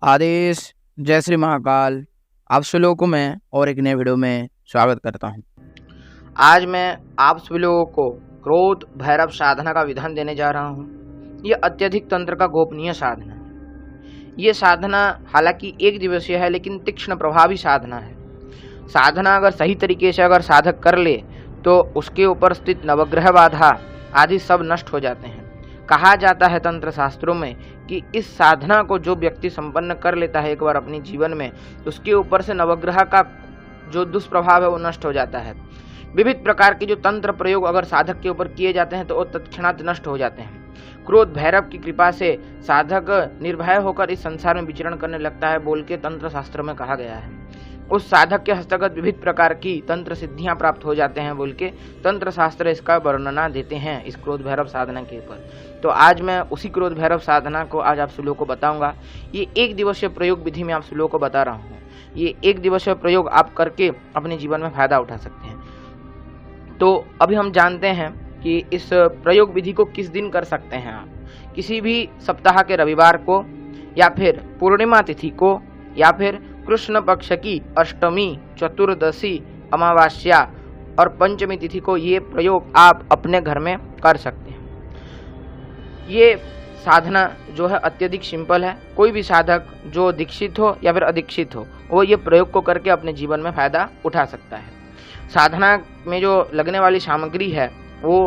आदेश जय श्री महाकाल। आप सभी लोगों को मैं और एक नए वीडियो में स्वागत करता हूं। आज मैं आप सभी लोगों को क्रोध भैरव साधना का विधान देने जा रहा हूं। यह अत्यधिक तंत्र का गोपनीय साधना है। यह साधना हालांकि एक दिवसीय है, लेकिन तीक्ष्ण प्रभावी साधना है। साधना अगर सही तरीके से अगर साधक कर ले तो उसके ऊपर स्थित नवग्रह बाधा आदि सब नष्ट हो जाते हैं। कहा जाता है तंत्र शास्त्रों में कि इस साधना को जो व्यक्ति संपन्न कर लेता है एक बार अपने जीवन में, उसके ऊपर से नवग्रह का जो दुष्प्रभाव है वो नष्ट हो जाता है। विविध प्रकार के जो तंत्र प्रयोग अगर साधक के ऊपर किए जाते हैं तो वो तत्क्षणात नष्ट हो जाते हैं। क्रोध भैरव की कृपा से साधक निर्भय होकर इस संसार में विचरण करने लगता है बोल के तंत्र शास्त्र में कहा गया है। उस साधक के हस्तगत विविध प्रकार की तंत्र सिद्धियां प्राप्त हो जाते हैं बोल के तंत्र शास्त्र इसका वर्णना देते हैं इस क्रोध भैरव साधना के ऊपर। तो आज मैं उसी क्रोध भैरव साधना को आज आप सभी लोगों को बताऊंगा। ये एक दिवसीय प्रयोग विधि में आप सभी लोगों को बता रहा हूँ। ये एक दिवसीय प्रयोग आप करके अपने जीवन में फायदा उठा सकते हैं। तो अभी हम जानते हैं कि इस प्रयोग विधि को किस दिन कर सकते हैं आप। किसी भी सप्ताह के रविवार को, या फिर पूर्णिमा तिथि को, या फिर कृष्ण पक्ष की अष्टमी, चतुर्दशी, अमावस्या और पंचमी तिथि को ये प्रयोग आप अपने घर में कर सकते हैं। ये साधना जो है अत्यधिक सिंपल है। कोई भी साधक जो दीक्षित हो या फिर अदीक्षित हो वो ये प्रयोग को करके अपने जीवन में फायदा उठा सकता है। साधना में जो लगने वाली सामग्री है वो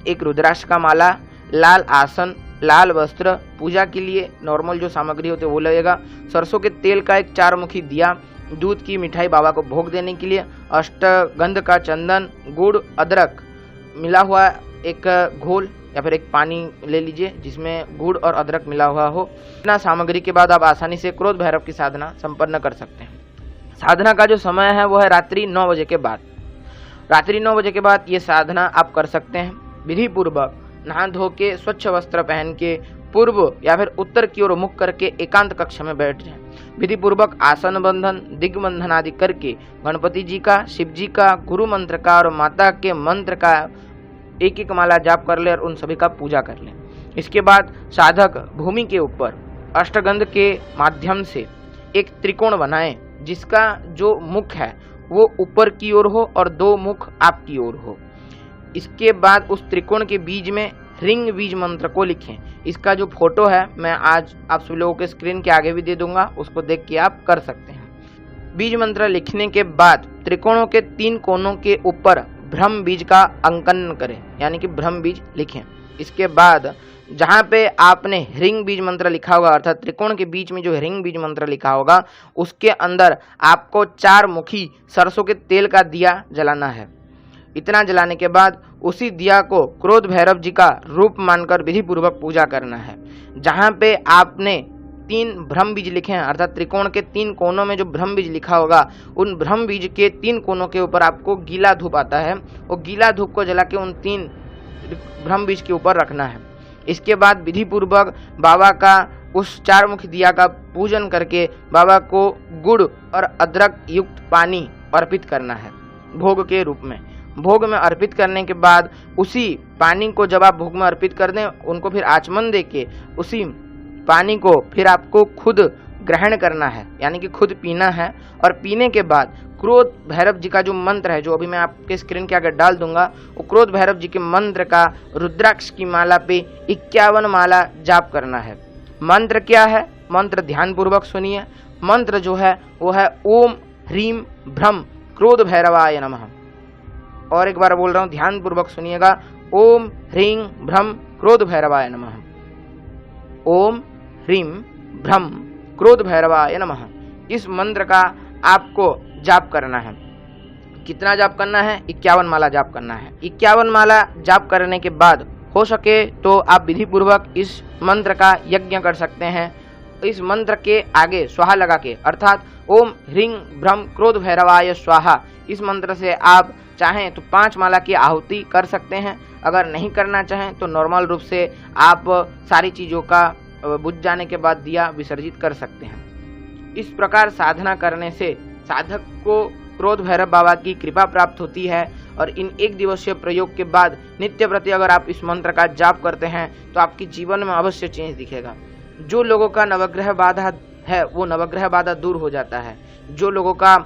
एक रुद्राक्ष का माला, लाल आसन, लाल वस्त्र, पूजा के लिए नॉर्मल जो सामग्री होती है वो लगेगा, सरसों के तेल का एक 4 मुखी दिया, दूध की मिठाई बाबा को भोग देने के लिए, अष्टगंध का चंदन, गुड़, अदरक मिला हुआ एक घोल या फिर एक पानी ले लीजिए जिसमें गुड़ और अदरक मिला हुआ हो। इतना सामग्री के बाद आप आसानी से क्रोध भैरव की साधना संपन्न कर सकते हैं। साधना का जो समय है वो है रात्रि 9 बजे के बाद। रात्रि 9 बजे के बाद ये साधना आप कर सकते हैं। विधि पूर्वक नहा धो के स्वच्छ वस्त्र पहन के पूर्व या फिर उत्तर की ओर मुख करके एकांत कक्ष में बैठ जाएं। विधि पूर्वक आसन बंधन, दिग्बंधन आदि करके गणपति जी का, शिव जी का, गुरु मंत्र का और माता के मंत्र का एक एक माला जाप कर ले और उन सभी का पूजा कर ले। इसके बाद साधक भूमि के ऊपर अष्टगंध के माध्यम से एक त्रिकोण बनाएं जिसका जो मुख है वो ऊपर की ओर हो और 2 मुख आपकी ओर हो। इसके बाद उस त्रिकोण के बीच में ह्रीं बीज मंत्र को लिखें। इसका जो फोटो है मैं आज आप सभी लोगों के स्क्रीन के आगे भी दे दूंगा, उसको देख के आप कर सकते हैं। बीज मंत्र लिखने के बाद त्रिकोणों के 3 कोनों के ऊपर ब्रह्म बीज का अंकन करें, यानी कि ब्रह्म बीज लिखें। इसके बाद जहाँ पे आपने ह्रीं बीज मंत्र लिखा होगा, अर्थात त्रिकोण के बीच में जो ह्रीं बीज मंत्र लिखा होगा उसके अंदर आपको 4 मुखी सरसों के तेल का दिया जलाना है। इतना जलाने के बाद उसी दिया को क्रोध भैरव जी का रूप मानकर विधि पूर्वक पूजा करना है। जहाँ पे आपने 3 ब्रह्म बीज लिखे हैं, अर्थात त्रिकोण के 3 कोनों में जो ब्रह्म बीज लिखा होगा उन ब्रह्म बीज के 3 कोनों के ऊपर आपको गीला धूप आता है, वो गीला धूप को जला के उन 3 ब्रह्म बीज के ऊपर रखना है। इसके बाद विधि पूर्वक बाबा का उस 4 मुख दिया का पूजन करके बाबा को गुड़ और अदरक युक्त पानी अर्पित करना है भोग के रूप में। भोग में अर्पित करने के बाद उसी पानी को जब आप भोग में अर्पित कर दें, उनको फिर आचमन दे के उसी पानी को फिर आपको खुद ग्रहण करना है, यानी कि खुद पीना है। और पीने के बाद क्रोध भैरव जी का जो मंत्र है, जो अभी मैं आपके स्क्रीन के आगे डाल दूंगा, वो क्रोध भैरव जी के मंत्र का रुद्राक्ष की माला पे 51 माला जाप करना है। मंत्र क्या है? मंत्र ध्यान पूर्वक सुनिए। मंत्र जो है वो है ओम ह्रीं भ्रम क्रोध भैरवाय नमः। और एक बार बोल रहा हूँ, ध्यान पूर्वक सुनिएगा। ओम ह्रीं भ्रम क्रोध भैरवाय नमः। ओम ह्रीं भ्रम क्रोध भैरवाय नमः। इस मंत्र का आपको जाप करना है। कितना जाप करना है? 51 माला जाप करना है। 51 माला जाप करने के बाद हो सके तो आप विधि पूर्वक इस मंत्र का यज्ञ कर सकते हैं। इस मंत्र के आगे स्वाहा लगा के, अर्थात ओम ह्रीं भ्रम क्रोध भैरवाय स्वाहा, इस मंत्र से आप चाहें तो 5 माला की आहुति कर सकते हैं। अगर नहीं करना चाहें तो नॉर्मल रूप से आप सारी चीज़ों का बुझ जाने के बाद दिया विसर्जित कर सकते हैं। इस प्रकार साधना करने से साधक को क्रोध भैरव बाबा की कृपा प्राप्त होती है। और इन एक दिवसीय प्रयोग के बाद नित्य प्रति अगर आप इस मंत्र का जाप करते हैं तो आपके जीवन में अवश्य चेंज दिखेगा। जो लोगों का नवग्रह बाधा है वो नवग्रह बाधा दूर हो जाता है। जो लोगों का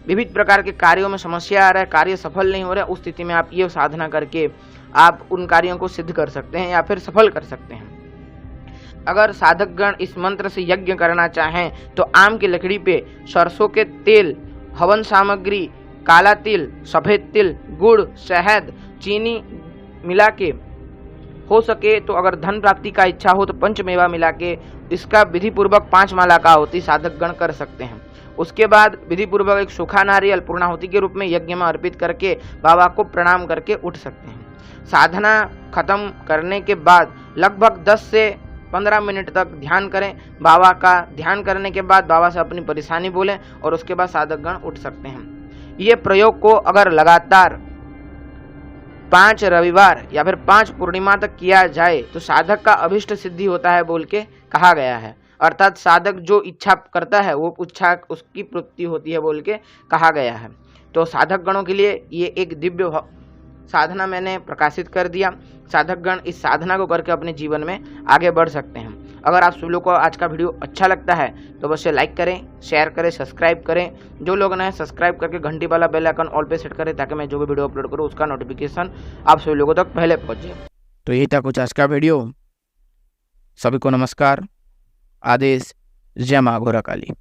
विविध प्रकार के कार्यों में समस्या आ रहा है, कार्य सफल नहीं हो रहा है, उस स्थिति में आप ये साधना करके आप उन कार्यों को सिद्ध कर सकते हैं या फिर सफल कर सकते हैं। अगर साधकगण इस मंत्र से यज्ञ करना चाहें तो आम की लकड़ी पे सरसों के तेल, हवन सामग्री, काला तिल, सफेद तिल, गुड़, शहद, चीनी मिला के, हो सके तो अगर धन प्राप्ति का इच्छा हो तो पंचमेवा मिला के इसका विधि पूर्वक 5 माला का आहुति साधकगण कर सकते हैं। उसके बाद विधि पूर्वक एक सूखा नारियल पूर्णाहुति के रूप में यज्ञ में अर्पित करके बाबा को प्रणाम करके उठ सकते हैं। साधना खत्म करने के बाद लगभग 10 से 15 मिनट तक ध्यान करें। बाबा का ध्यान करने के बाद बाबा से अपनी परेशानी बोलें और उसके बाद साधकगण उठ सकते हैं। ये प्रयोग को अगर लगातार 5 रविवार या फिर 5 पूर्णिमा तक किया जाए तो साधक का अभिष्ट सिद्धि होता है बोल के कहा गया है। अर्थात साधक जो इच्छा करता है वो इच्छा उसकी पूर्ति होती है बोल के कहा गया है। तो साधक गणों के लिए ये एक दिव्य साधना मैंने प्रकाशित कर दिया। साधकगण इस साधना को करके अपने जीवन में आगे बढ़ सकते हैं। अगर आप सभी लोग को आज का वीडियो अच्छा लगता है तो बस लाइक करें, शेयर करें, सब्सक्राइब करें। जो लोग नए सब्सक्राइब करके घंटी वाला बेल आइकन ऑल पे सेट करें ताकि मैं जो भी वीडियो अपलोड करूँ उसका नोटिफिकेशन आप सभी लोगों तक पहले पहुँच जाए। तो यही था कुछ आज का वीडियो। सभी को नमस्कार, आदेश, जय माँ घोरा काली।